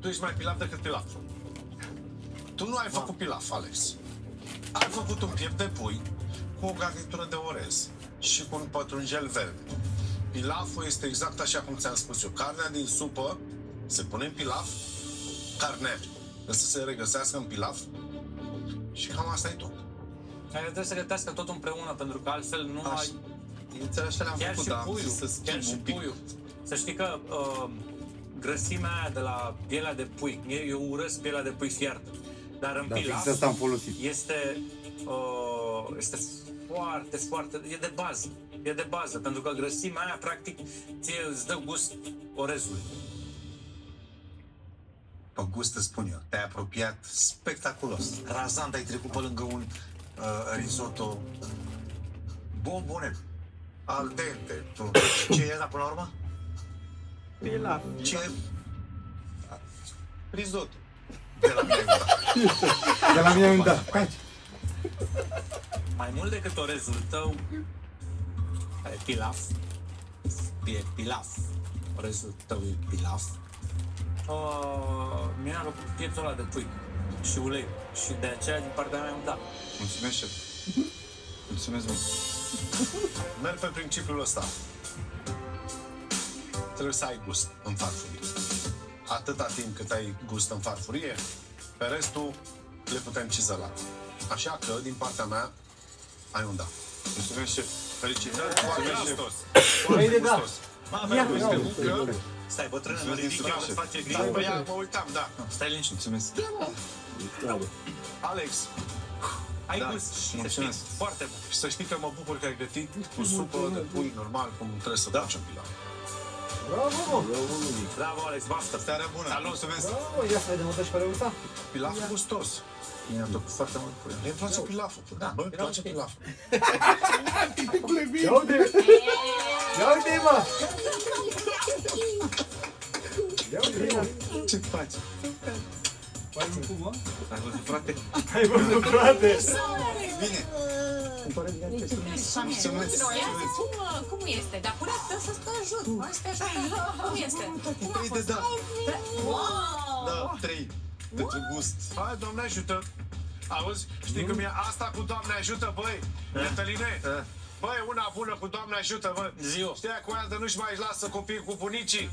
Tu ești mai pilaf decât pilaf. Tu nu ai făcut pilaf, Alex. Ai făcut un piept de pui cu o garnitură de orez și cu un pătrunjel verde. Pilaful este exact așa cum ți-am spus eu. Carnea din supă se pune în pilaf, carnea să se regăsească în pilaf și cam asta e tot. Trebuie să gătească tot împreună, pentru că altfel nu ai... Așa le-am făcut, dar am zis să schimb un pic. Să știi că grăsimea aia de la pielea de pui, eu urăsc pielea de pui fiartă, dar în pilaf asta am folosit. este foarte, e de bază, pentru că grăsimea aia practic îți dă gust orezului. Pe gust îți spun eu, te-ai apropiat spectaculos. Razant, ai trecut pe lângă un risotto bombonet, al dente. Ce era până la urmă? Pilaf. Ce? Risotto. De la mine, da. De la mine, da. Mai mult decât orezul tău, e pilaf. E pilaf. Orezul tău e pilaf. Mi-a plăcut pieptul ăla de pui și ulei. Și de aceea, din partea mea, da. Mulțumesc, șef. Mulțumesc mult. Merg pe principiul ăsta. Trebuie să ai gust în farfurie. Atâta timp cât ai gust în farfurie, pe restul le putem cizăla. Așa că, din partea mea, ai un da. Mulțumesc, șef. Felicitări, foarte gustos. Foarte gustos. Stai, bătrână, nu ridică, îți face grijă. Mă uitam, da. Stai liniștit. Mulțumesc. Alex, ai gust. Mulțumesc. Foarte bun. Și să știi că mă bucur că ai gătit cu supă de pui normal, cum trebuie să facem pilaf. Bravo! Bravo, Alex, baftă! Seara bună! Salut! Mulțumesc! Bravo! Ia să vedem o și pe reuța. Pilaf gustos. Mi-a plăcut foarte mult cu el. Îmi place pilaful. Da, bă, îmi place pilaful. Ia uite! Ia uite, mă! Ia uite, mă! Ce faci? Ai văzut, mă? Ai văzut, frate? Ai văzut, frate? Bine! Mulțumesc! Cum este? Dar pune să te ajut. Asta așa. Cum este? 3 de da. Da, 3. Pentru gust. Hai, Doamne ajută! Auzi? Știi cum e asta cu Doamne ajută, băi? Cătăline? Băi, una bună cu Doamne ajută, bă! Ziua! Știa cu aia de nu-și mai lasă copiii cu bunicii?